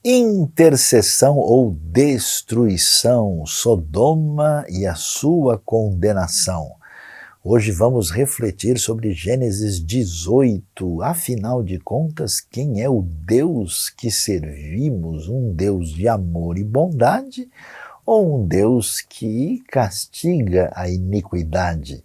Intercessão ou destruição, Sodoma e a sua condenação. Hoje vamos refletir sobre Gênesis 18. Afinal de contas, quem é o Deus que servimos? Um Deus de amor e bondade ou um Deus que castiga a iniquidade?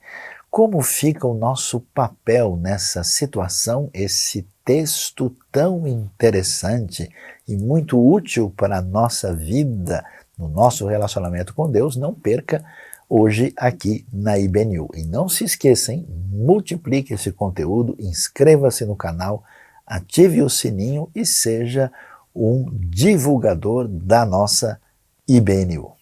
Como fica o nosso papel nessa situação? Esse texto tão interessante e muito útil para a nossa vida, no nosso relacionamento com Deus, não perca hoje aqui na IBNU. E não se esqueça, hein? Multiplique esse conteúdo, inscreva-se no canal, ative o sininho e seja um divulgador da nossa IBNU.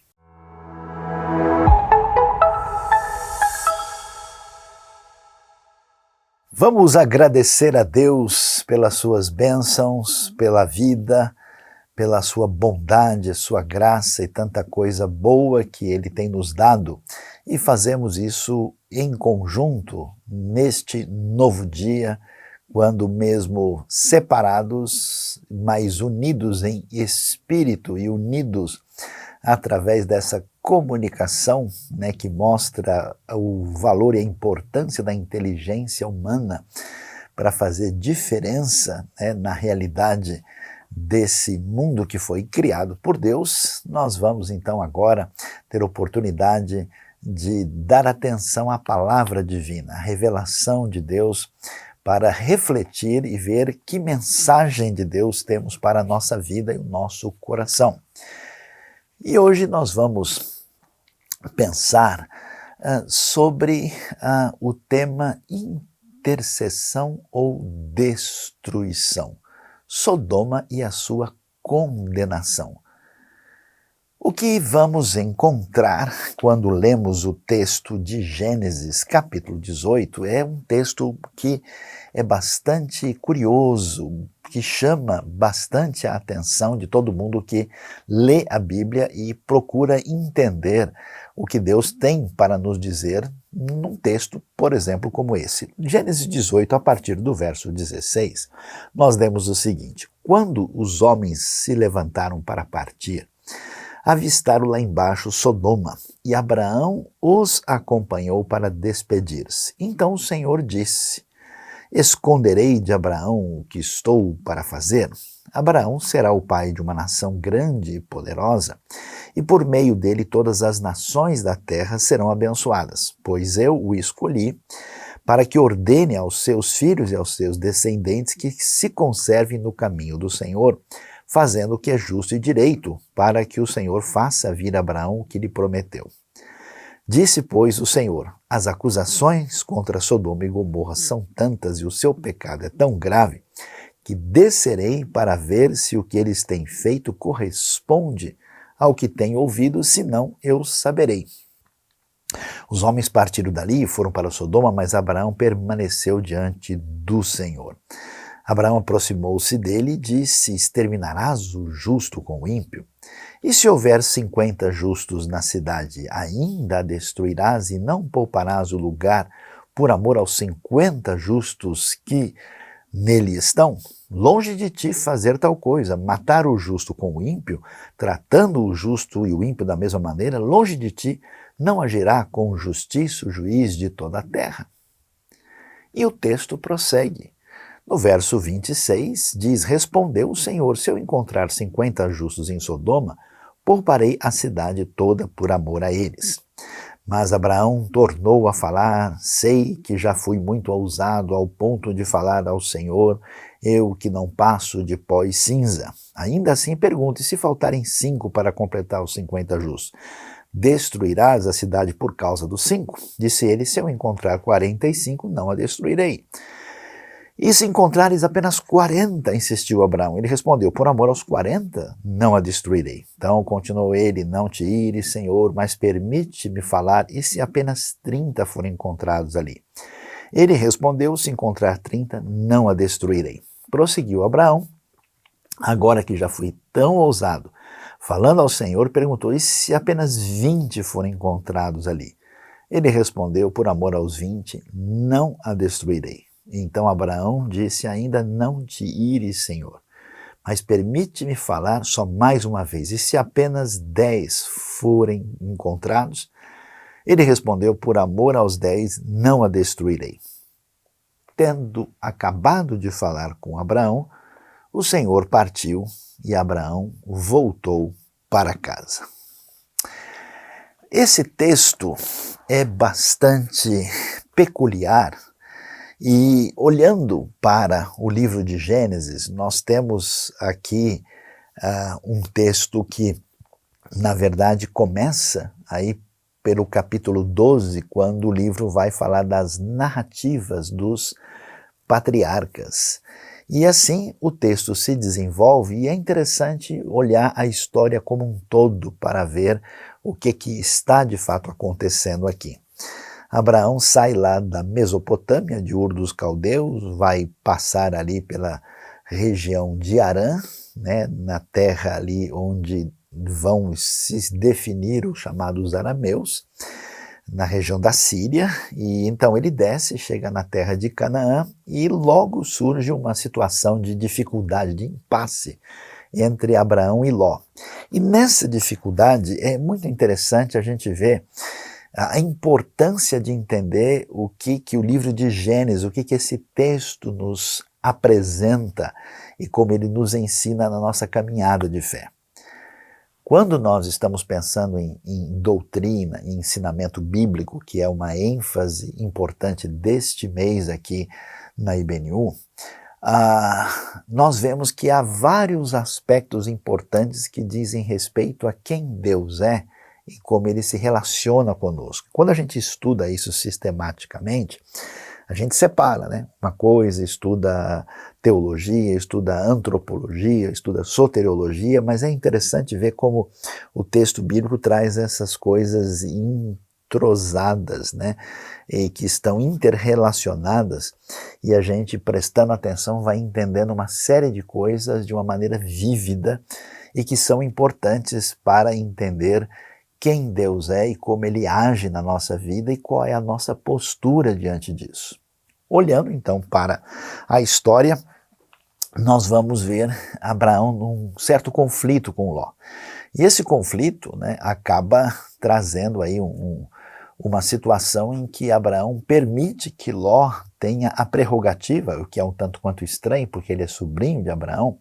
Vamos agradecer a Deus pelas suas bênçãos, pela vida, pela sua bondade, sua graça e tanta coisa boa que Ele tem nos dado. E fazemos isso em conjunto neste novo dia, quando mesmo separados, mas unidos em espírito e unidos através dessa comunicação, né, que mostra o valor e a importância da inteligência humana para fazer diferença, né, na realidade desse mundo que foi criado por Deus. Nós vamos então agora ter oportunidade de dar atenção à palavra divina, à revelação de Deus, para refletir e ver que mensagem de Deus temos para a nossa vida e o nosso coração. E hoje nós vamos pensar sobre o tema intercessão ou destruição, Sodoma e a sua condenação. O que vamos encontrar quando lemos o texto de Gênesis, capítulo 18, é um texto que é bastante curioso, que chama bastante a atenção de todo mundo que lê a Bíblia e procura entender o que Deus tem para nos dizer num texto, por exemplo, como esse. Gênesis 18, a partir do verso 16, nós lemos o seguinte: quando os homens se levantaram para partir, avistaram lá embaixo Sodoma, e Abraão os acompanhou para despedir-se. Então o Senhor disse: esconderei de Abraão o que estou para fazer? Abraão será o pai de uma nação grande e poderosa, e por meio dele todas as nações da terra serão abençoadas, pois eu o escolhi para que ordene aos seus filhos e aos seus descendentes que se conservem no caminho do Senhor, fazendo o que é justo e direito, para que o Senhor faça vir a Abraão o que lhe prometeu. Disse, pois, o Senhor: as acusações contra Sodoma e Gomorra são tantas e o seu pecado é tão grave, que descerei para ver se o que eles têm feito corresponde ao que tenho ouvido, senão eu saberei. Os homens partiram dali e foram para Sodoma, mas Abraão permaneceu diante do Senhor. Abraão aproximou-se dele e disse: exterminarás o justo com o ímpio? E se houver 50 justos na cidade, ainda a destruirás e não pouparás o lugar por amor aos 50 justos que nele estão? Longe de ti fazer tal coisa, matar o justo com o ímpio, tratando o justo e o ímpio da mesma maneira, longe de ti não agirá com justiça o juiz de toda a terra. E o texto prossegue. No verso 26 diz: respondeu o Senhor: se eu encontrar 50 justos em Sodoma, pouparei a cidade toda por amor a eles. Mas Abraão tornou a falar: sei que já fui muito ousado ao ponto de falar ao Senhor, eu que não passo de pó e cinza. Ainda assim pergunto: e se faltarem 5 para completar os 50 justos? Destruirás a cidade por causa dos 5? Disse ele: se eu encontrar 45, não a destruirei. E se encontrares apenas 40, insistiu Abraão. Ele respondeu: por amor aos 40, não a destruirei. Então continuou ele: não te ires, Senhor, mas permite-me falar, e se apenas 30 forem encontrados ali? Ele respondeu: se encontrar 30, não a destruirei. Prosseguiu Abraão: agora que já fui tão ousado, falando ao Senhor, perguntou: e se apenas 20 forem encontrados ali? Ele respondeu: por amor aos 20, não a destruirei. Então Abraão disse: ainda não te ires, Senhor, mas permite-me falar só mais uma vez. E se apenas 10 forem encontrados? Ele respondeu, por amor aos 10, não a destruirei. Tendo acabado de falar com Abraão, o Senhor partiu e Abraão voltou para casa. Esse texto é bastante peculiar e, olhando para o livro de Gênesis, nós temos aqui um texto que, na verdade, começa aí pelo capítulo 12, quando o livro vai falar das narrativas dos patriarcas. E assim o texto se desenvolve e é interessante olhar a história como um todo para ver o que está de fato acontecendo aqui. Abraão sai lá da Mesopotâmia, de Ur dos Caldeus, vai passar ali pela região de Harã, né, na terra ali onde vão se definir os chamados arameus, na região da Síria, e então ele desce, chega na terra de Canaã e logo surge uma situação de dificuldade, de impasse entre Abraão e Ló. E nessa dificuldade é muito interessante a gente ver a importância de entender o que o livro de Gênesis, o que esse texto nos apresenta e como ele nos ensina na nossa caminhada de fé. Quando nós estamos pensando em doutrina, em ensinamento bíblico, que é uma ênfase importante deste mês aqui na IBNU, nós vemos que há vários aspectos importantes que dizem respeito a quem Deus é e como ele se relaciona conosco. Quando a gente estuda isso sistematicamente, a gente separa, né? Uma coisa estuda teologia, estuda antropologia, estuda soteriologia, mas é interessante ver como o texto bíblico traz essas coisas entrosadas, né? E que estão interrelacionadas, e a gente, prestando atenção, vai entendendo uma série de coisas de uma maneira vívida e que são importantes para entender quem Deus é e como ele age na nossa vida e qual é a nossa postura diante disso. Olhando então para a história, nós vamos ver Abraão num certo conflito com Ló. E esse conflito, né, acaba trazendo aí uma situação em que Abraão permite que Ló tenha a prerrogativa, o que é um tanto quanto estranho, porque ele é sobrinho de Abraão,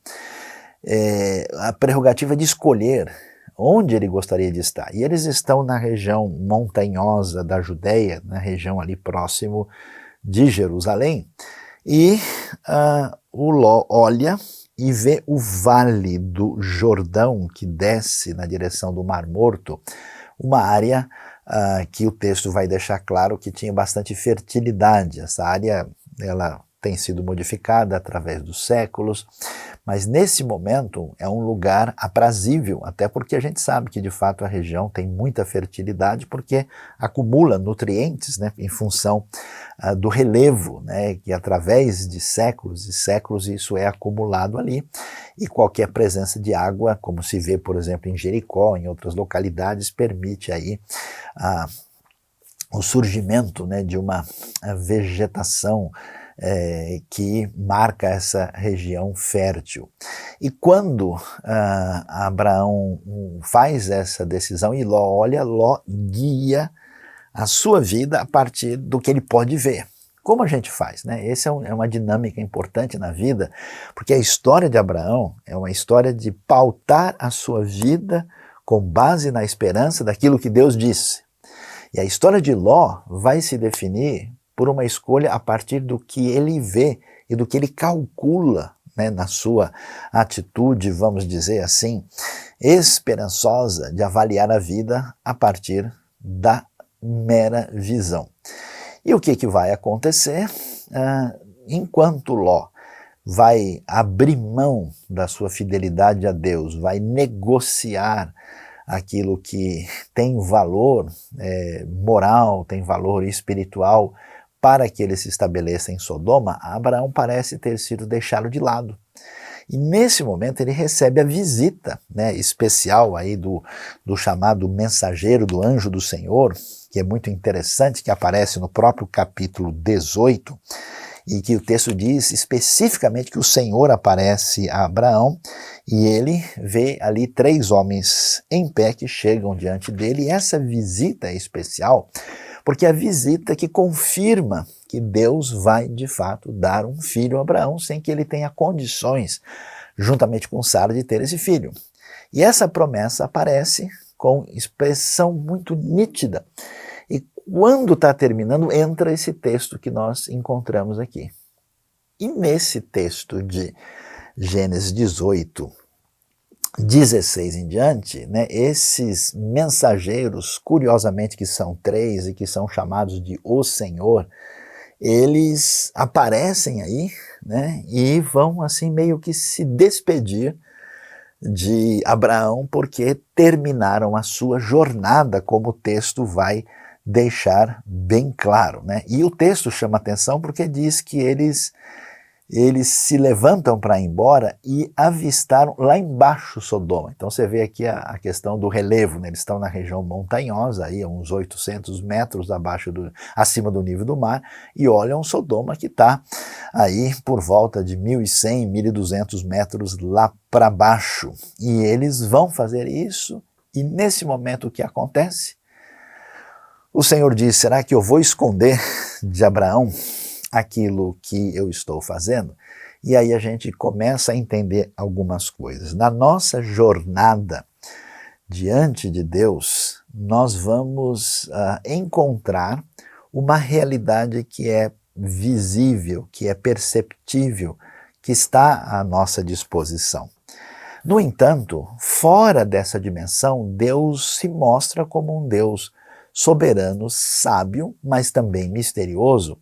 a prerrogativa de escolher onde ele gostaria de estar. E eles estão na região montanhosa da Judéia, na região ali próximo de Jerusalém, e o Ló olha e vê o vale do Jordão que desce na direção do Mar Morto, uma área que o texto vai deixar claro que tinha bastante fertilidade. Essa área, ela tem sido modificada através dos séculos, mas nesse momento é um lugar aprazível, até porque a gente sabe que de fato a região tem muita fertilidade porque acumula nutrientes, né, em função do relevo, né, que através de séculos e séculos isso é acumulado ali, e qualquer presença de água, como se vê por exemplo em Jericó, em outras localidades, permite aí o surgimento, né, de uma vegetação que marca essa região fértil. E quando Abraão faz essa decisão e Ló olha, Ló guia a sua vida a partir do que ele pode ver. Como a gente faz, né? Essa é uma dinâmica importante na vida, porque a história de Abraão é uma história de pautar a sua vida com base na esperança daquilo que Deus disse. E a história de Ló vai se definir por uma escolha a partir do que ele vê e do que ele calcula, né, na sua atitude, vamos dizer assim, esperançosa de avaliar a vida a partir da mera visão. E o que vai acontecer? Enquanto Ló vai abrir mão da sua fidelidade a Deus, vai negociar aquilo que tem valor moral, tem valor espiritual, para que ele se estabeleça em Sodoma, Abraão parece ter sido deixado de lado. E nesse momento ele recebe a visita, né, especial aí do chamado mensageiro do anjo do Senhor, que é muito interessante, que aparece no próprio capítulo 18, e que o texto diz especificamente que o Senhor aparece a Abraão e ele vê ali 3 homens em pé que chegam diante dele, e essa visita é especial porque é a visita que confirma que Deus vai de fato dar um filho a Abraão sem que ele tenha condições, juntamente com Sara, de ter esse filho. E essa promessa aparece com expressão muito nítida. E quando está terminando, entra esse texto que nós encontramos aqui. E nesse texto de Gênesis 18, 16 em diante, né, esses mensageiros, curiosamente que são 3 e que são chamados de o Senhor, eles aparecem aí, né, e vão assim meio que se despedir de Abraão porque terminaram a sua jornada, como o texto vai deixar bem claro, né? E o texto chama atenção porque diz que eles se levantam para ir embora e avistaram lá embaixo Sodoma. Então você vê aqui a questão do relevo, né? Eles estão na região montanhosa, aí, uns 800 metros acima do nível do mar, e olham Sodoma que está aí por volta de 1.100, 1.200 metros lá para baixo. E eles vão fazer isso, e nesse momento o que acontece? O Senhor diz, será que eu vou esconder de Abraão aquilo que eu estou fazendo? E aí a gente começa a entender algumas coisas. Na nossa jornada diante de Deus, nós vamos encontrar uma realidade que é visível, que é perceptível, que está à nossa disposição. No entanto, fora dessa dimensão, Deus se mostra como um Deus soberano, sábio, mas também misterioso,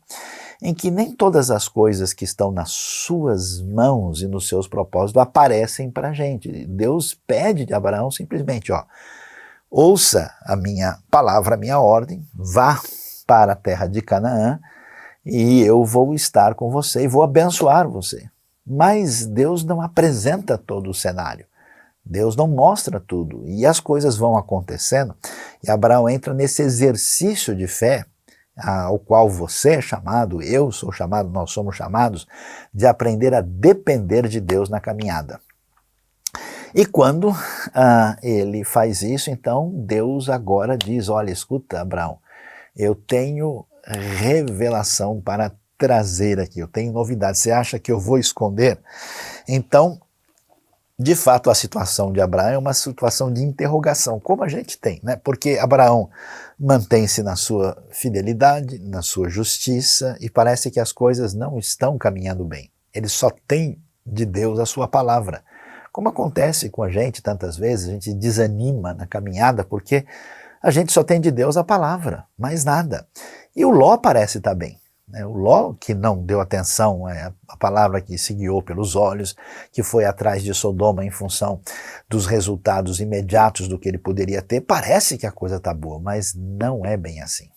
em que nem todas as coisas que estão nas suas mãos e nos seus propósitos aparecem para a gente. Deus pede de Abraão simplesmente, ouça a minha palavra, a minha ordem, vá para a terra de Canaã e eu vou estar com você e vou abençoar você. Mas Deus não apresenta todo o cenário. Deus não mostra tudo, e as coisas vão acontecendo, e Abraão entra nesse exercício de fé, ao qual você é chamado, eu sou chamado, nós somos chamados, de aprender a depender de Deus na caminhada. E quando ele faz isso, então Deus agora diz, olha, escuta, Abraão, eu tenho revelação para trazer aqui, eu tenho novidade, você acha que eu vou esconder? Então, de fato, a situação de Abraão é uma situação de interrogação, como a gente tem, né? Porque Abraão mantém-se na sua fidelidade, na sua justiça, e parece que as coisas não estão caminhando bem. Ele só tem de Deus a sua palavra. Como acontece com a gente tantas vezes, a gente desanima na caminhada porque a gente só tem de Deus a palavra, mais nada. E o Ló parece estar bem. O Ló, que não deu atenção à palavra que se guiou pelos olhos, que foi atrás de Sodoma em função dos resultados imediatos do que ele poderia ter, parece que a coisa está boa, mas não é bem assim.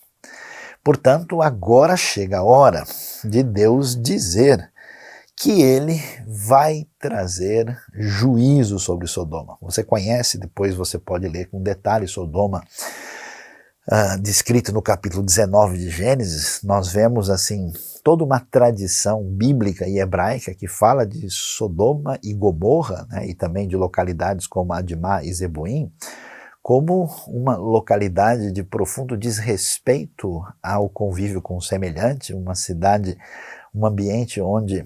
Portanto, agora chega a hora de Deus dizer que ele vai trazer juízo sobre Sodoma. Você conhece, depois você pode ler com detalhe Sodoma, descrito no capítulo 19 de Gênesis. Nós vemos assim toda uma tradição bíblica e hebraica que fala de Sodoma e Gomorra, né, e também de localidades como Admá e Zeboim, como uma localidade de profundo desrespeito ao convívio com o semelhante, uma cidade, um ambiente onde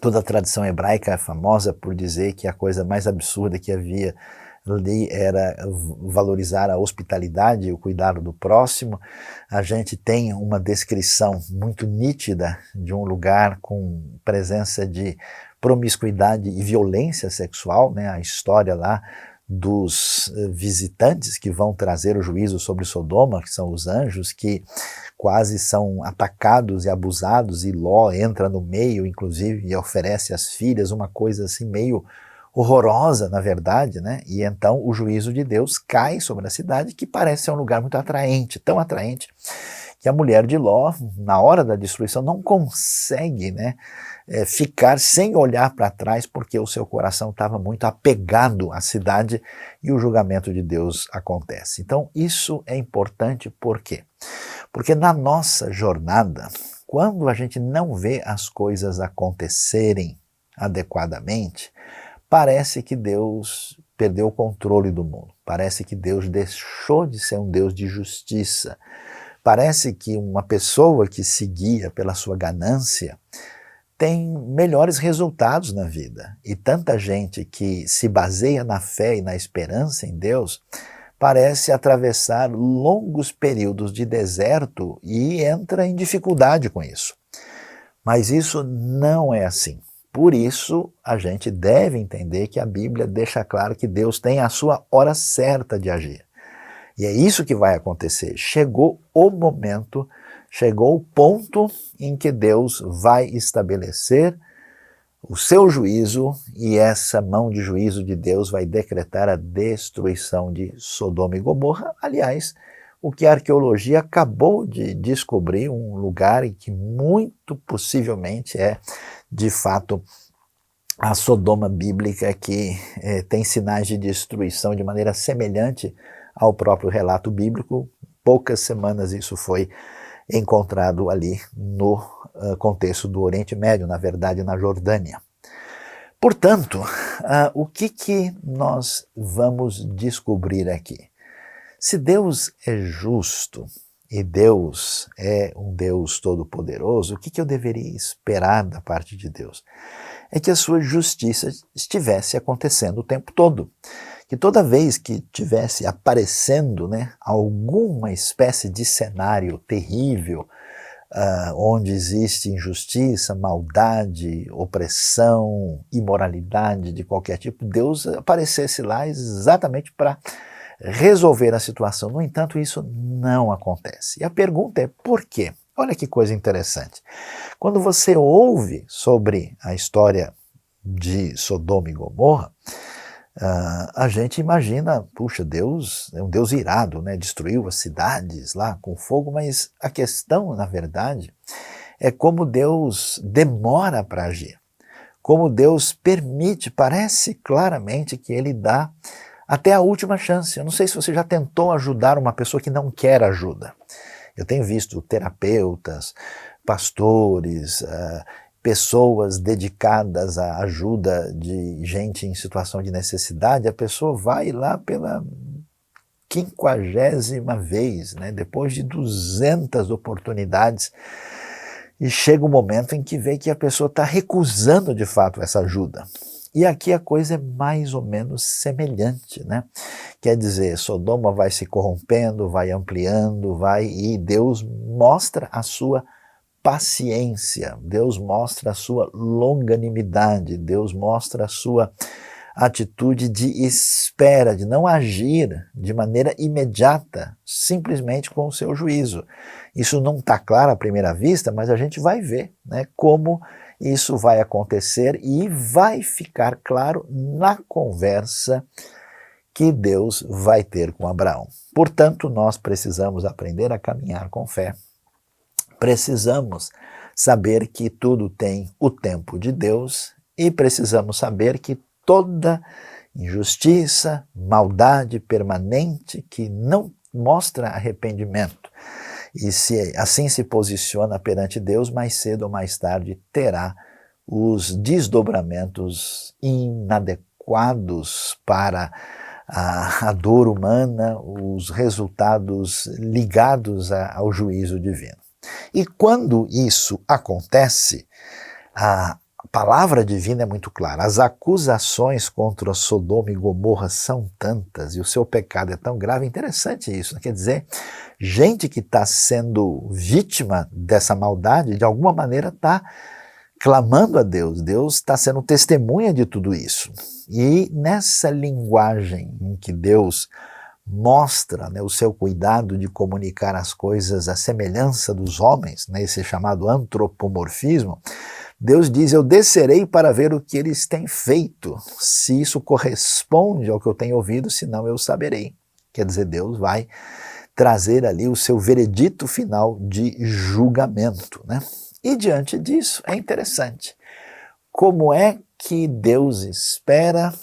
toda a tradição hebraica é famosa por dizer que a coisa mais absurda que havia ali era valorizar a hospitalidade e o cuidado do próximo. A gente tem uma descrição muito nítida de um lugar com presença de promiscuidade e violência sexual, né? A história lá dos visitantes que vão trazer o juízo sobre Sodoma, que são os anjos, que quase são atacados e abusados, e Ló entra no meio, inclusive, e oferece às filhas uma coisa assim meio horrorosa, na verdade, né? E então o juízo de Deus cai sobre a cidade, que parece ser um lugar muito atraente, tão atraente, que a mulher de Ló, na hora da destruição, não consegue, né, ficar sem olhar para trás, porque o seu coração estava muito apegado à cidade, e o julgamento de Deus acontece. Então isso é importante, por quê? Porque na nossa jornada, quando a gente não vê as coisas acontecerem adequadamente, parece que Deus perdeu o controle do mundo. Parece que Deus deixou de ser um Deus de justiça. Parece que uma pessoa que se guia pela sua ganância tem melhores resultados na vida. E tanta gente que se baseia na fé e na esperança em Deus parece atravessar longos períodos de deserto e entra em dificuldade com isso. Mas isso não é assim. Por isso, a gente deve entender que a Bíblia deixa claro que Deus tem a sua hora certa de agir. E é isso que vai acontecer. Chegou o momento, chegou o ponto em que Deus vai estabelecer o seu juízo, e essa mão de juízo de Deus vai decretar a destruição de Sodoma e Gomorra. Aliás, o que a arqueologia acabou de descobrir, um lugar em que muito possivelmente é, de fato, a Sodoma bíblica, que tem sinais de destruição de maneira semelhante ao próprio relato bíblico. Poucas semanas isso foi encontrado ali no contexto do Oriente Médio, na verdade na Jordânia. Portanto, o que nós vamos descobrir aqui? Se Deus é justo e Deus é um Deus todo-poderoso, o que eu deveria esperar da parte de Deus? É que a sua justiça estivesse acontecendo o tempo todo. Que toda vez que tivesse aparecendo, alguma espécie de cenário terrível, onde existe injustiça, maldade, opressão, imoralidade de qualquer tipo, Deus aparecesse lá exatamente para resolver a situação. No entanto, isso não acontece. E a pergunta é por quê? Olha que coisa interessante. Quando você ouve sobre a história de Sodoma e Gomorra, a gente imagina, puxa, Deus é um Deus irado, destruiu as cidades lá com fogo, mas a questão, na verdade, é como Deus demora para agir, como Deus permite, parece claramente que Ele dá até a última chance. Eu não sei se você já tentou ajudar uma pessoa que não quer ajuda. Eu tenho visto terapeutas, pastores, pessoas dedicadas à ajuda de gente em situação de necessidade. A pessoa vai lá pela 50ª vez, depois de 200 oportunidades, e chega um momento em que vê que a pessoa está recusando de fato essa ajuda. E aqui a coisa é mais ou menos semelhante, Quer dizer, Sodoma vai se corrompendo, vai ampliando, e Deus mostra a sua paciência, Deus mostra a sua longanimidade, Deus mostra a sua atitude de espera, de não agir de maneira imediata, simplesmente com o seu juízo. Isso não está claro à primeira vista, mas a gente vai ver como isso vai acontecer, e vai ficar claro na conversa que Deus vai ter com Abraão. Portanto, nós precisamos aprender a caminhar com fé. Precisamos saber que tudo tem o tempo de Deus, e precisamos saber que toda injustiça, maldade permanente que não mostra arrependimento e assim se posiciona perante Deus, mais cedo ou mais tarde terá os desdobramentos inadequados para a dor humana, os resultados ligados ao juízo divino. E quando isso acontece, a palavra divina é muito clara. As acusações contra Sodoma e Gomorra são tantas, e o seu pecado é tão grave. Interessante isso, quer dizer, gente que está sendo vítima dessa maldade, de alguma maneira está clamando a Deus. Deus está sendo testemunha de tudo isso. E nessa linguagem em que Deus mostra o seu cuidado de comunicar as coisas à semelhança dos homens, esse chamado antropomorfismo, Deus diz: eu descerei para ver o que eles têm feito, se isso corresponde ao que eu tenho ouvido, senão eu saberei. Quer dizer, Deus vai trazer ali o seu veredito final de julgamento. E diante disso, é interessante, como é que Deus espera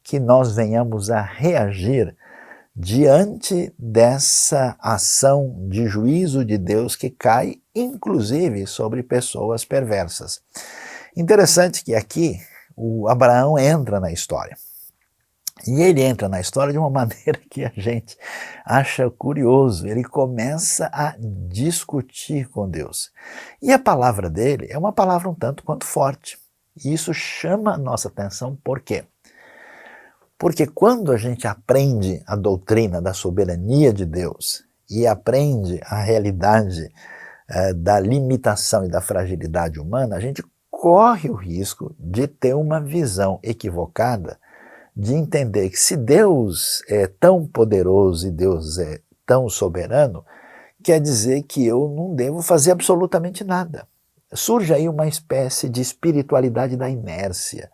que nós venhamos a reagir diante dessa ação de juízo de Deus que cai, inclusive, sobre pessoas perversas. Interessante que aqui o Abraão entra na história. E ele entra na história de uma maneira que a gente acha curioso. Ele começa a discutir com Deus. E a palavra dele é uma palavra um tanto quanto forte. E isso chama a nossa atenção, por quê? Porque quando a gente aprende a doutrina da soberania de Deus e aprende a realidade da limitação e da fragilidade humana, a gente corre o risco de ter uma visão equivocada, de entender que se Deus é tão poderoso e Deus é tão soberano, quer dizer que eu não devo fazer absolutamente nada. Surge aí uma espécie de espiritualidade da inércia,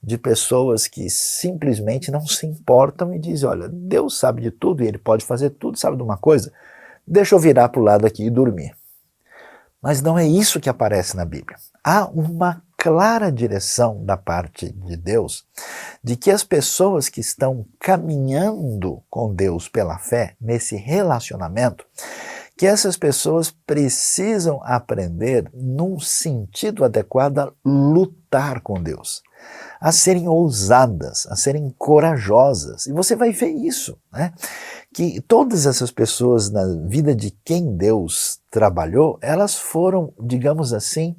de pessoas que simplesmente não se importam e dizem, olha, Deus sabe de tudo e Ele pode fazer tudo, sabe de uma coisa? Deixa eu virar para o lado aqui e dormir. Mas não é isso que aparece na Bíblia. Há uma clara direção da parte de Deus de que as pessoas que estão caminhando com Deus pela fé, nesse relacionamento, que essas pessoas precisam aprender, num sentido adequado, a lutar com Deus, a serem ousadas, a serem corajosas. E você vai ver isso, né? Que todas essas pessoas na vida de quem Deus trabalhou, elas foram, digamos assim,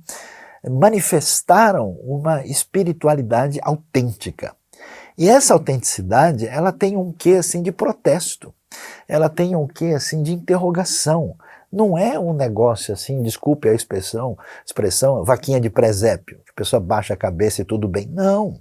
manifestaram uma espiritualidade autêntica. E essa autenticidade, ela tem um quê assim de protesto, ela tem um quê assim de interrogação. Não é um negócio assim, desculpe a expressão vaquinha de presépio, que a pessoa baixa a cabeça e tudo bem. Não,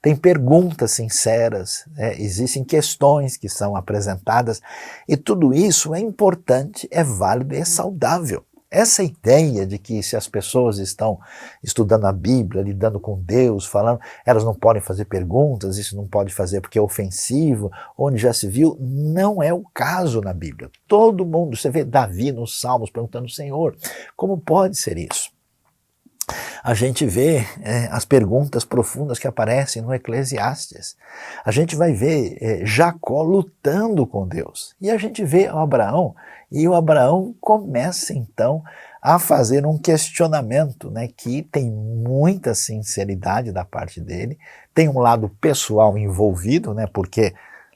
tem perguntas sinceras, existem questões que são apresentadas e tudo isso é importante, é válido e é saudável. Essa ideia de que se as pessoas estão estudando a Bíblia, lidando com Deus, falando, elas não podem fazer perguntas, isso não pode fazer porque é ofensivo, onde já se viu, não é o caso na Bíblia. Todo mundo, você vê Davi nos Salmos perguntando, Senhor, como pode ser isso? A gente vê as perguntas profundas que aparecem no Eclesiastes. A gente vai ver Jacó lutando com Deus. E a gente vê o Abraão, e o Abraão começa então a fazer um questionamento, né, que tem muita sinceridade da parte dele, tem um lado pessoal envolvido, né, porque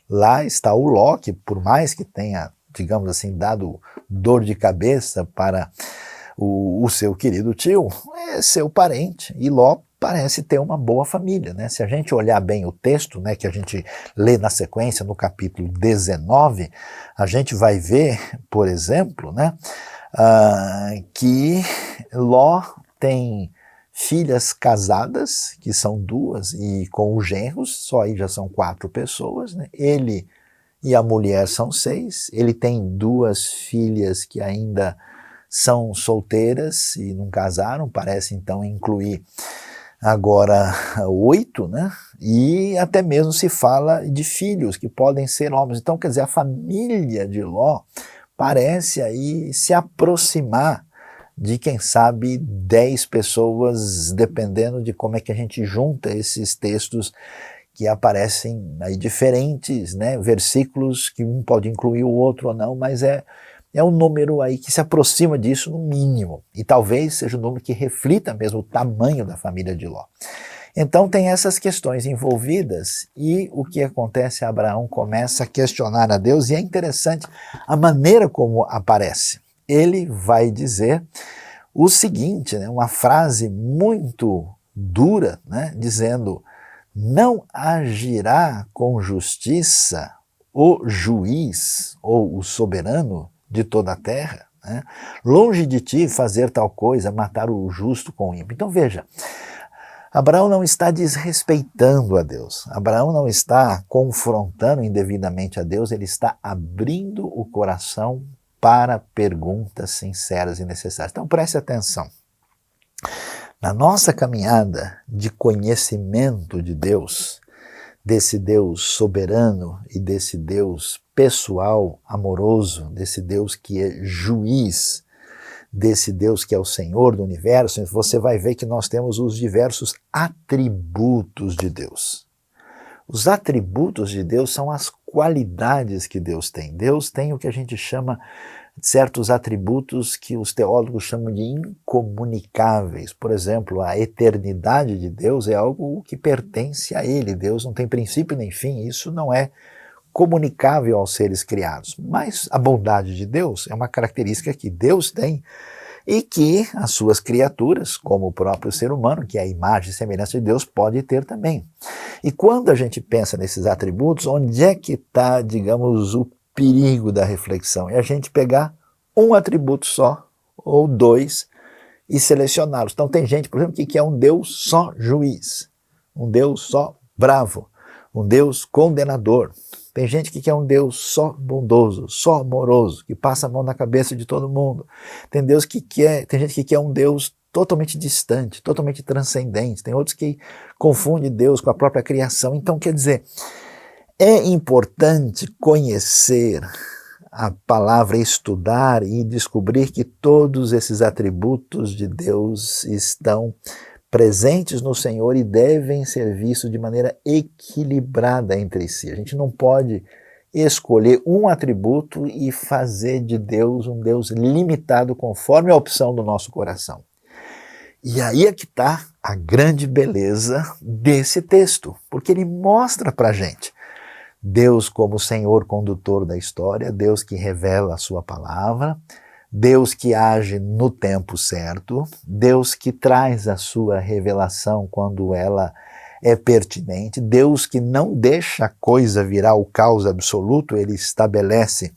lá está o Ló, que por mais que tenha, digamos assim, dado dor de cabeça para o seu querido tio, é seu parente, e Ló parece ter uma boa família, né? Se a gente olhar bem o texto, né, que a gente lê na sequência no capítulo 19, a gente vai ver, por exemplo, né, que Ló tem filhas casadas, que são 2, e com os genros, só aí já são 4 pessoas, né? Ele e a mulher são 6, ele tem 2 filhas que ainda são solteiras e não casaram, parece então incluir agora 8, né? E até mesmo se fala de filhos que podem ser homens. Então, quer dizer, a família de Ló parece aí se aproximar de, quem sabe, 10 pessoas, dependendo de como é que a gente junta esses textos que aparecem aí diferentes, né? Versículos que um pode incluir o outro ou não, mas é um número aí que se aproxima disso no mínimo, e talvez seja um número que reflita mesmo o tamanho da família de Ló. Então tem essas questões envolvidas, e o que acontece? Abraão começa a questionar a Deus, e é interessante a maneira como aparece. Ele vai dizer o seguinte, né, uma frase muito dura, né, dizendo, não agirá com justiça o juiz ou o soberano de toda a terra, né? Longe de ti fazer tal coisa, matar o justo com o ímpio. Então veja, Abraão não está desrespeitando a Deus, Abraão não está confrontando indevidamente a Deus, ele está abrindo o coração para perguntas sinceras e necessárias. Então preste atenção, na nossa caminhada de conhecimento de Deus, desse Deus soberano e desse Deus pessoal, amoroso, desse Deus que é juiz, desse Deus que é o Senhor do universo, você vai ver que nós temos os diversos atributos de Deus. Os atributos de Deus são as qualidades que Deus tem. Deus tem o que a gente chama de certos atributos que os teólogos chamam de incomunicáveis. Por exemplo, a eternidade de Deus é algo que pertence a Ele. Deus não tem princípio nem fim, isso não é comunicável aos seres criados. Mas a bondade de Deus é uma característica que Deus tem e que as suas criaturas, como o próprio ser humano, que é a imagem e semelhança de Deus, pode ter também. E quando a gente pensa nesses atributos, onde é que está, digamos, o perigo da reflexão? É a gente pegar um atributo só, ou dois, e selecioná-los. Então tem gente, por exemplo, que quer um Deus só juiz, um Deus só bravo, um Deus condenador. Tem gente que quer um Deus só bondoso, só amoroso, que passa a mão na cabeça de todo mundo. Tem gente que quer um Deus totalmente distante, totalmente transcendente. Tem outros que confundem Deus com a própria criação. Então, quer dizer, é importante conhecer a palavra, estudar e descobrir que todos esses atributos de Deus estão presentes no Senhor e devem ser vistos de maneira equilibrada entre si. A gente não pode escolher um atributo e fazer de Deus um Deus limitado conforme a opção do nosso coração. E aí é que está a grande beleza desse texto, porque ele mostra para a gente Deus como Senhor condutor da história, Deus que revela a sua palavra, Deus que age no tempo certo, Deus que traz a sua revelação quando ela é pertinente, Deus que não deixa a coisa virar o caos absoluto, ele estabelece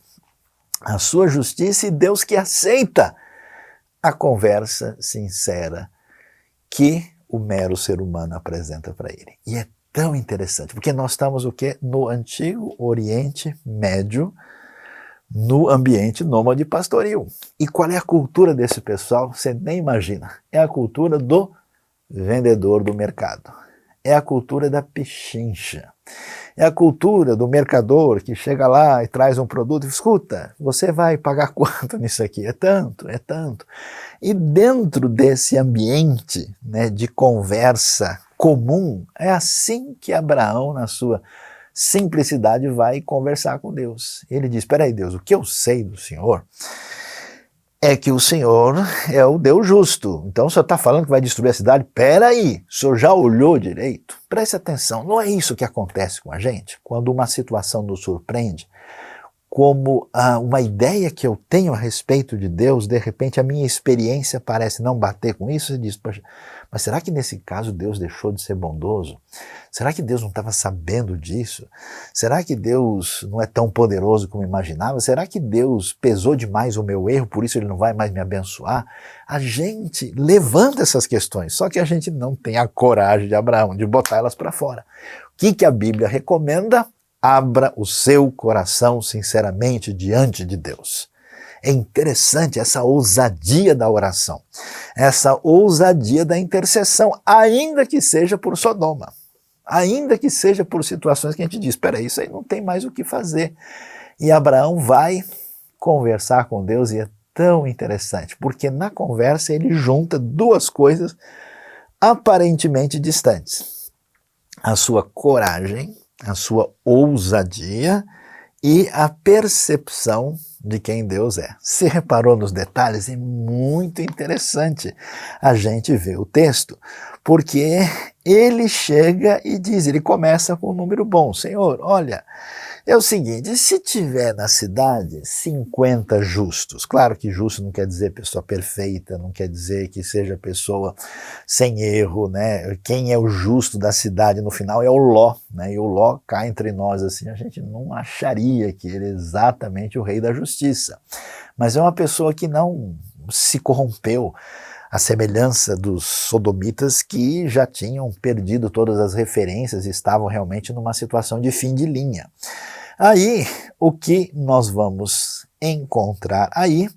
a sua justiça, e Deus que aceita a conversa sincera que o mero ser humano apresenta para ele. E é tão interessante, porque nós estamos o quê? No Antigo Oriente Médio, no ambiente nômade pastoril. E qual é a cultura desse pessoal? Você nem imagina. É a cultura do vendedor do mercado. É a cultura da pechincha. É a cultura do mercador que chega lá e traz um produto e escuta, você vai pagar quanto nisso aqui? É tanto, é tanto. E dentro desse ambiente, né, de conversa comum, é assim que Abraão, na sua simplicidade, vai conversar com Deus. Ele diz, espera aí Deus, o que eu sei do Senhor é que o Senhor é o Deus justo. Então o Senhor está falando que vai destruir a cidade? Espera aí, o Senhor já olhou direito? Preste atenção, não é isso que acontece com a gente? Quando uma situação nos surpreende, como uma ideia que eu tenho a respeito de Deus, de repente a minha experiência parece não bater com isso, você diz, poxa, mas será que nesse caso Deus deixou de ser bondoso? Será que Deus não estava sabendo disso? Será que Deus não é tão poderoso como eu imaginava? Será que Deus pesou demais o meu erro, por isso Ele não vai mais me abençoar? A gente levanta essas questões, só que a gente não tem a coragem de Abraão, de botar elas para fora. O que a Bíblia recomenda? Abra o seu coração sinceramente diante de Deus. É interessante essa ousadia da oração, essa ousadia da intercessão, ainda que seja por Sodoma, ainda que seja por situações que a gente diz, espera aí, isso aí não tem mais o que fazer. E Abraão vai conversar com Deus e é tão interessante, porque na conversa ele junta duas coisas aparentemente distantes. A sua coragem, a sua ousadia e a percepção de quem Deus é. Se reparou nos detalhes? É muito interessante a gente ver o texto, porque ele chega e diz, ele começa com um número bom, Senhor, olha, é o seguinte, se tiver na cidade 50 justos, claro que justo não quer dizer pessoa perfeita, não quer dizer que seja pessoa sem erro, né? Quem é o justo da cidade no final é o Ló, né? E o Ló cá entre nós assim, a gente não acharia que ele é exatamente o rei da justiça, mas é uma pessoa que não se corrompeu, a semelhança dos sodomitas que já tinham perdido todas as referências e estavam realmente numa situação de fim de linha. Aí, o que nós vamos encontrar aí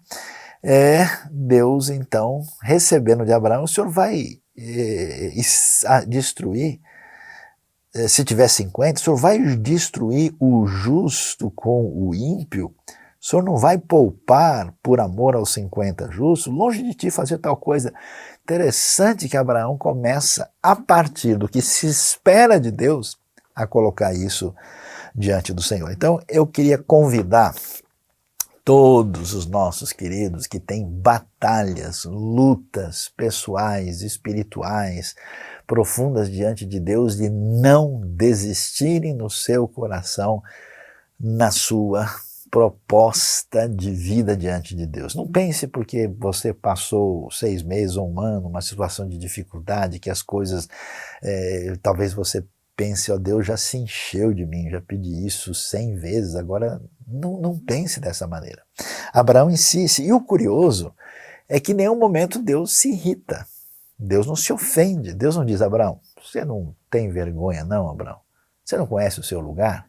é Deus, então, recebendo de Abraão, o Senhor vai destruir, se tiver 50, o Senhor vai destruir o justo com o ímpio? O Senhor não vai poupar por amor aos 50 justos? Longe de ti fazer tal coisa. Interessante que Abraão começa, a partir do que se espera de Deus, a colocar isso diante do Senhor. Então eu queria convidar todos os nossos queridos que têm batalhas, lutas pessoais, espirituais, profundas diante de Deus, de não desistirem no seu coração, na sua proposta de vida diante de Deus. Não pense porque você passou 6 meses ou 1 ano, uma situação de dificuldade, que as coisas, talvez você pense, ó, Deus já se encheu de mim, já pedi isso 100 vezes, agora não pense dessa maneira. Abraão insiste, e o curioso é que em nenhum momento Deus se irrita, Deus não se ofende, Deus não diz, Abraão, você não tem vergonha não, Abraão? Você não conhece o seu lugar?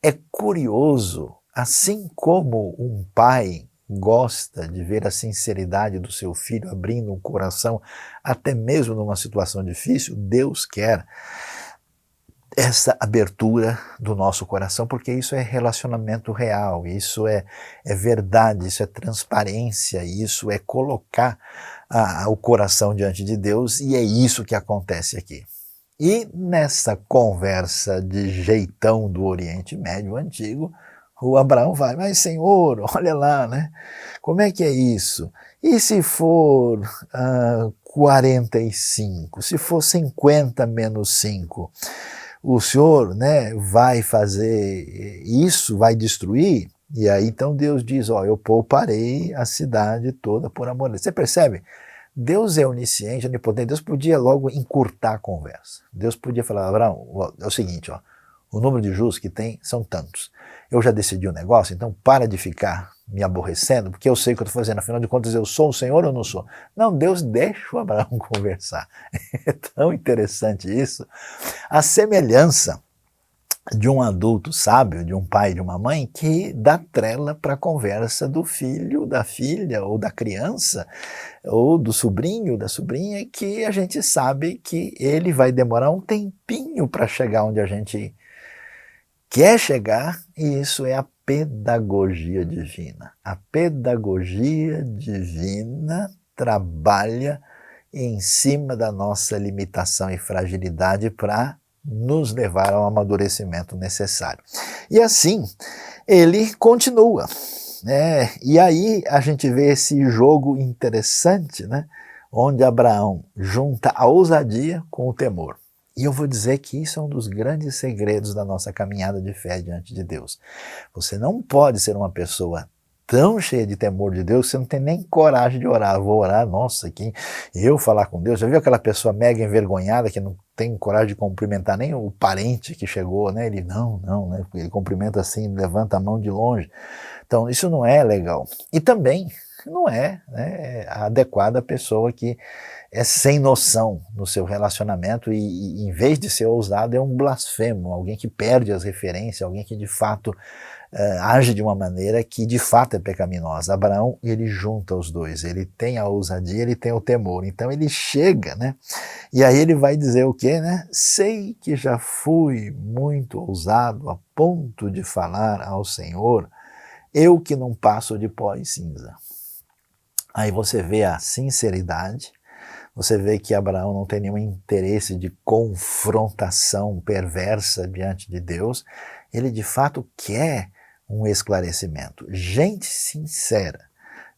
É curioso, assim como um pai gosta de ver a sinceridade do seu filho abrindo um coração, até mesmo numa situação difícil, Deus quer essa abertura do nosso coração, porque isso é relacionamento real, isso é verdade, isso é transparência, isso é colocar o coração diante de Deus, e é isso que acontece aqui. E nessa conversa de jeitão do Oriente Médio Antigo, o Abraão vai, mas Senhor, olha lá, né? Como é que é isso? E se for 45, se for 50 menos 5? O Senhor, né, vai fazer isso, vai destruir? E aí então Deus diz, ó, eu pouparei a cidade toda por amor. Você percebe? Deus é onisciente, onipotente, Deus podia logo encurtar a conversa. Deus podia falar, Abraão, ó, é o seguinte, ó, o número de justos que tem são tantos. Eu já decidi o negócio, então para de ficar me aborrecendo, porque eu sei o que eu estou fazendo, afinal de contas eu sou o Senhor ou não sou? Não, Deus deixa o Abraão conversar. É tão interessante isso. A semelhança de um adulto sábio, de um pai e de uma mãe, que dá trela para a conversa do filho, da filha, ou da criança, ou do sobrinho, da sobrinha, que a gente sabe que ele vai demorar um tempinho para chegar onde a gente quer chegar, e isso é a pedagogia divina. A pedagogia divina trabalha em cima da nossa limitação e fragilidade para nos levar ao amadurecimento necessário. E assim, ele continua, né? E aí a gente vê esse jogo interessante, né? Onde Abraão junta a ousadia com o temor. E eu vou dizer que isso é um dos grandes segredos da nossa caminhada de fé diante de Deus. Você não pode ser uma pessoa tão cheia de temor de Deus que você não tem nem coragem de orar. Vou orar, nossa, que eu falar com Deus. Já viu aquela pessoa mega envergonhada que não tem coragem de cumprimentar nem o parente que chegou, né? Ele não, né? Ele cumprimenta assim, levanta a mão de longe. Então isso não é legal. E também não é, né, adequada a pessoa que é sem noção no seu relacionamento e em vez de ser ousado é um blasfemo, alguém que perde as referências, alguém que de fato age de uma maneira que de fato é pecaminosa. Abraão, ele junta os dois, ele tem a ousadia, ele tem o temor, então ele chega, né? E aí ele vai dizer o quê, né? Sei que já fui muito ousado a ponto de falar ao Senhor, eu que não passo de pó e cinza. Aí você vê a sinceridade, você vê que Abraão não tem nenhum interesse de confrontação perversa diante de Deus, ele de fato quer um esclarecimento. Gente sincera,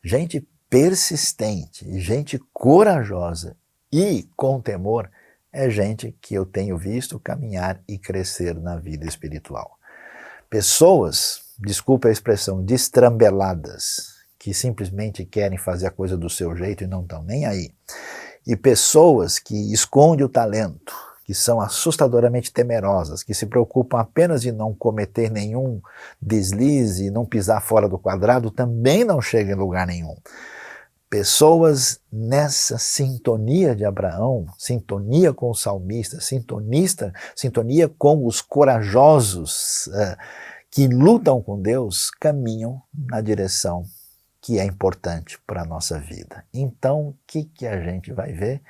gente persistente, gente corajosa e com temor é gente que eu tenho visto caminhar e crescer na vida espiritual. Pessoas, desculpa a expressão, destrambeladas, que simplesmente querem fazer a coisa do seu jeito e não estão nem aí. E pessoas que escondem o talento, que são assustadoramente temerosas, que se preocupam apenas de não cometer nenhum deslize, não pisar fora do quadrado, também não chegam em lugar nenhum. Pessoas nessa sintonia de Abraão, sintonia com o salmista, sintonia com os corajosos que lutam com Deus, caminham na direção que é importante para a nossa vida. Então, o que a gente vai ver?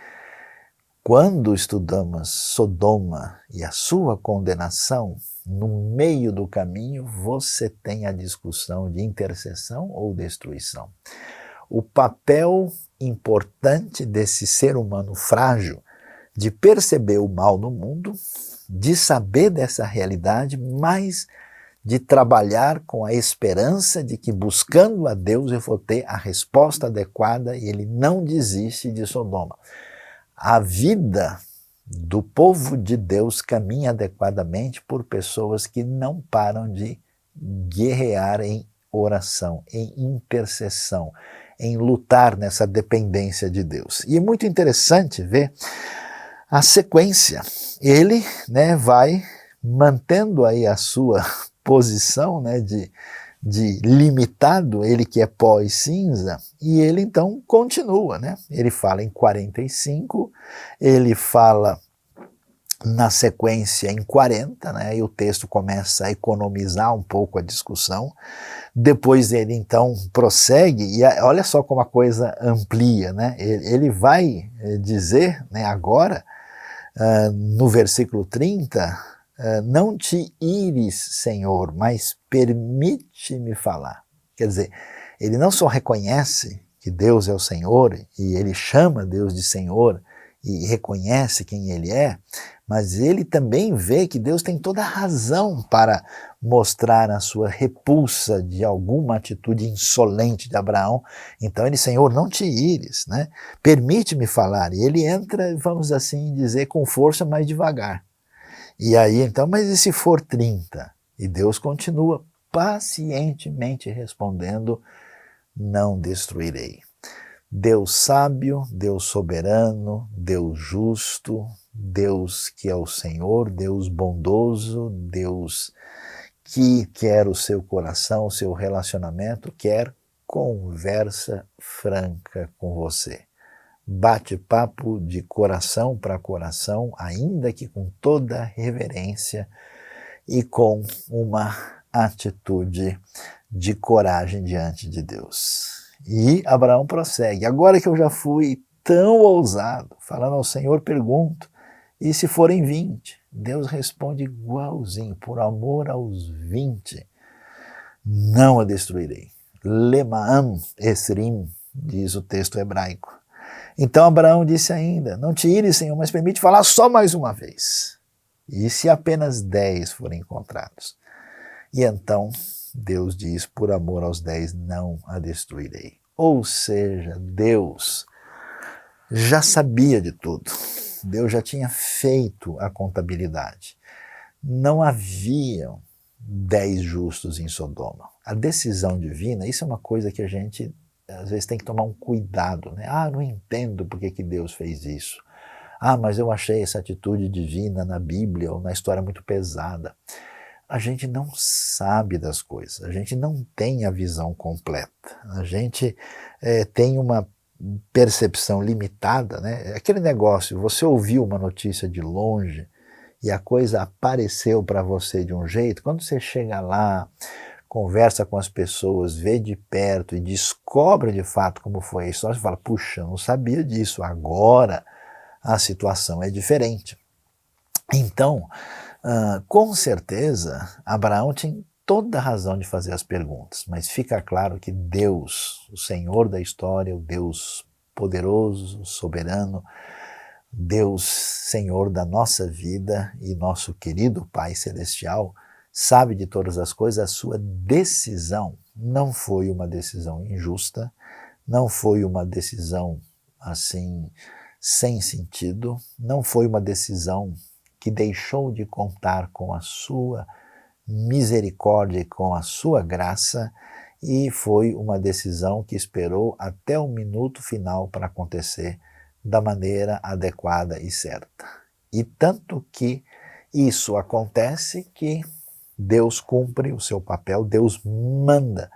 Quando estudamos Sodoma e a sua condenação, no meio do caminho você tem a discussão de intercessão ou destruição. O papel importante desse ser humano frágil de perceber o mal no mundo de saber dessa realidade, mas de trabalhar com a esperança de que buscando a Deus eu vou ter a resposta adequada e ele não desiste de Sodoma. A vida do povo de Deus caminha adequadamente por pessoas que não param de guerrear em oração, em intercessão, em lutar nessa dependência de Deus. E é muito interessante ver a sequência. Ele, vai mantendo aí a sua posição, de limitado, ele que é pó e cinza, e ele então continua, Ele fala em 45, ele fala na sequência em 40, e o texto começa a economizar um pouco a discussão. Depois ele então prossegue, e olha só como a coisa amplia, Ele vai dizer, agora, no versículo 30, não te ires, Senhor, mas permite-me falar. Quer dizer, ele não só reconhece que Deus é o Senhor, e ele chama Deus de Senhor, e reconhece quem ele é, mas ele também vê que Deus tem toda a razão para mostrar a sua repulsa de alguma atitude insolente de Abraão. Então ele, Senhor, não te ires, permite-me falar. E ele entra, vamos assim dizer, com força, mas devagar. E aí então, mas e se for 30? E Deus continua pacientemente respondendo, não destruirei. Deus sábio, Deus soberano, Deus justo, Deus que é o Senhor, Deus bondoso, Deus que quer o seu coração, o seu relacionamento, quer conversa franca com você. Bate-papo de coração para coração, ainda que com toda reverência e com uma atitude de coragem diante de Deus. E Abraão prossegue, agora que eu já fui tão ousado, falando ao Senhor, pergunto, e se forem 20? Deus responde igualzinho, por amor aos 20, não a destruirei. Lemaam esrim, diz o texto hebraico. Então Abraão disse ainda, não te ires, Senhor, mas permite falar só mais uma vez. E se apenas 10 forem encontrados? E então Deus diz, por amor aos 10, não a destruirei. Ou seja, Deus já sabia de tudo. Deus já tinha feito a contabilidade. Não haviam 10 justos em Sodoma. A decisão divina, isso é uma coisa que a gente às vezes tem que tomar um cuidado, não entendo por que Deus fez isso. Mas eu achei essa atitude divina na Bíblia ou na história muito pesada. A gente não sabe das coisas, a gente não tem a visão completa, a gente tem uma percepção limitada, Aquele negócio, você ouviu uma notícia de longe e a coisa apareceu para você de um jeito, quando você chega lá, conversa com as pessoas, vê de perto e descobre de fato como foi a história, você fala, puxa, eu não sabia disso, agora a situação é diferente. Então, com certeza, Abraão tinha toda a razão de fazer as perguntas, mas fica claro que Deus, o Senhor da história, o Deus poderoso, soberano, Deus Senhor da nossa vida e nosso querido Pai Celestial, sabe de todas as coisas, a sua decisão não foi uma decisão injusta, não foi uma decisão assim sem sentido, não foi uma decisão que deixou de contar com a sua misericórdia e com a sua graça, e foi uma decisão que esperou até o minuto final para acontecer da maneira adequada e certa. E tanto que isso acontece que Deus cumpre o seu papel, Deus manda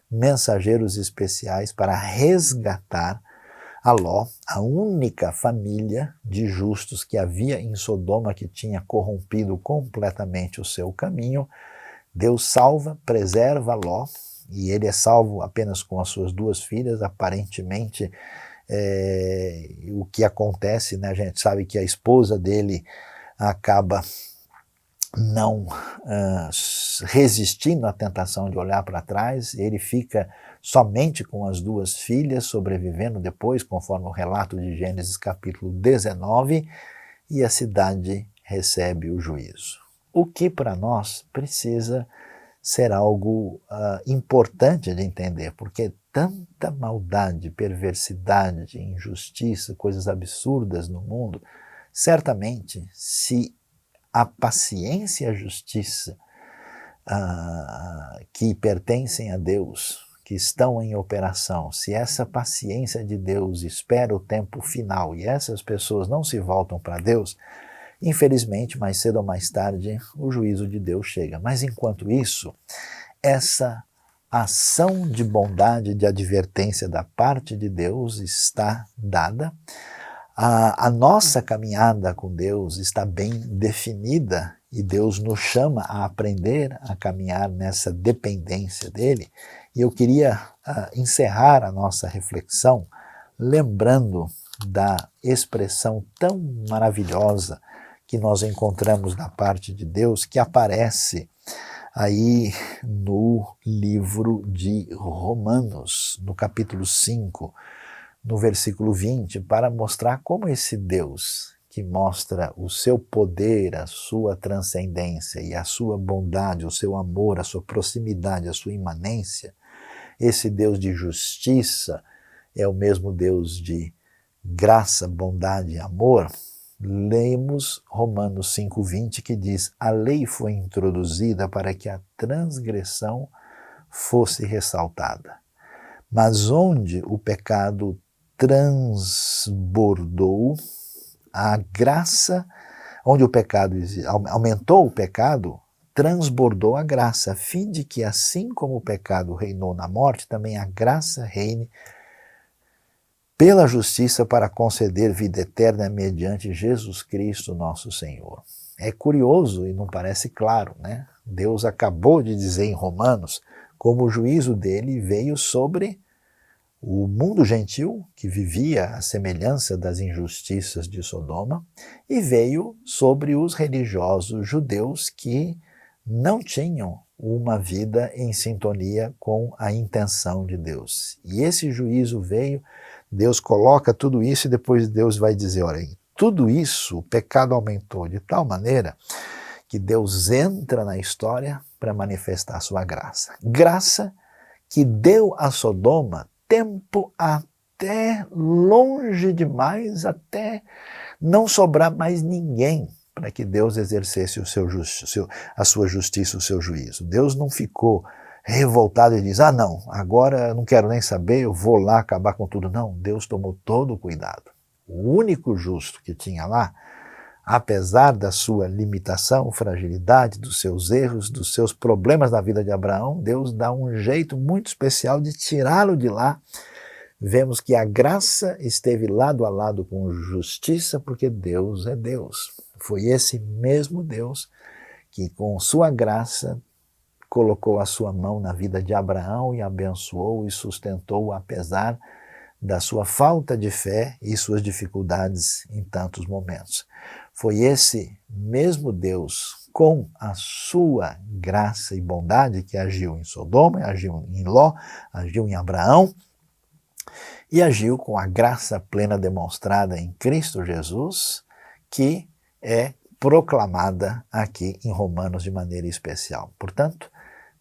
mensageiros especiais para resgatar a Ló, a única família de justos que havia em Sodoma que tinha corrompido completamente o seu caminho. Deus salva, preserva Ló, e ele é salvo apenas com as suas 2 filhas, aparentemente. O que acontece, a gente sabe que a esposa dele acaba não resistindo à tentação de olhar para trás, ele fica somente com as 2 filhas, sobrevivendo depois, conforme o relato de Gênesis capítulo 19, e a cidade recebe o juízo. O que para nós precisa ser algo importante de entender, porque tanta maldade, perversidade, injustiça, coisas absurdas no mundo, certamente se a paciência e a justiça que pertencem a Deus, que estão em operação, se essa paciência de Deus espera o tempo final e essas pessoas não se voltam para Deus, infelizmente, mais cedo ou mais tarde, o juízo de Deus chega. Mas enquanto isso, essa ação de bondade, de advertência da parte de Deus está dada. A nossa caminhada com Deus está bem definida e Deus nos chama a aprender a caminhar nessa dependência dele. E eu queria encerrar a nossa reflexão lembrando da expressão tão maravilhosa que nós encontramos da parte de Deus, que aparece aí no livro de Romanos, no capítulo 5, no versículo 20, para mostrar como esse Deus, que mostra o seu poder, a sua transcendência e a sua bondade, o seu amor, a sua proximidade, a sua imanência, esse Deus de justiça é o mesmo Deus de graça, bondade e amor. Lemos Romanos 5:20, que diz: a lei foi introduzida para que a transgressão fosse ressaltada. Mas onde o pecado transbordou, a graça, onde o pecado aumentou o pecado, transbordou a graça, a fim de que, assim como o pecado reinou na morte, também a graça reine pela justiça para conceder vida eterna mediante Jesus Cristo, nosso Senhor. É curioso e não parece claro, né? Deus acabou de dizer em Romanos como o juízo dele veio sobre o mundo gentil, que vivia à semelhança das injustiças de Sodoma, e veio sobre os religiosos judeus que não tinham uma vida em sintonia com a intenção de Deus. E esse juízo veio, Deus coloca tudo isso e depois Deus vai dizer, olha, tudo isso, o pecado aumentou de tal maneira que Deus entra na história para manifestar a sua graça. Graça que deu a Sodoma tempo até longe demais, até não sobrar mais ninguém para que Deus exercesse a sua justiça, o seu juízo. Deus não ficou revoltado e diz, não, agora eu não quero nem saber, eu vou lá acabar com tudo. Não, Deus tomou todo o cuidado. O único justo que tinha lá, apesar da sua limitação, fragilidade, dos seus erros, dos seus problemas na vida de Abraão, Deus dá um jeito muito especial de tirá-lo de lá. Vemos que a graça esteve lado a lado com justiça, porque Deus é Deus. Foi esse mesmo Deus que, com sua graça, colocou a sua mão na vida de Abraão e abençoou e sustentou, apesar da sua falta de fé e suas dificuldades em tantos momentos. Foi esse mesmo Deus, com a sua graça e bondade, que agiu em Sodoma, agiu em Ló, agiu em Abraão, e agiu com a graça plena demonstrada em Cristo Jesus, que é proclamada aqui em Romanos de maneira especial. Portanto,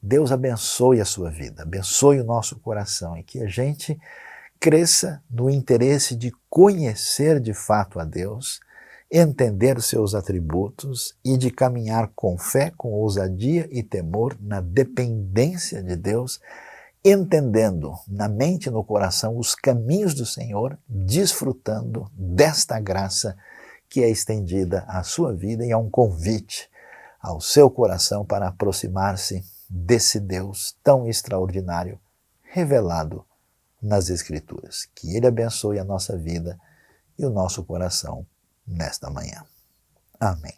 Deus abençoe a sua vida, abençoe o nosso coração e que a gente cresça no interesse de conhecer de fato a Deus, entender os seus atributos e de caminhar com fé, com ousadia e temor na dependência de Deus, entendendo na mente e no coração os caminhos do Senhor, desfrutando desta graça que é estendida à sua vida e é um convite ao seu coração para aproximar-se desse Deus tão extraordinário, revelado nas Escrituras. Que Ele abençoe a nossa vida e o nosso coração nesta manhã. Amém.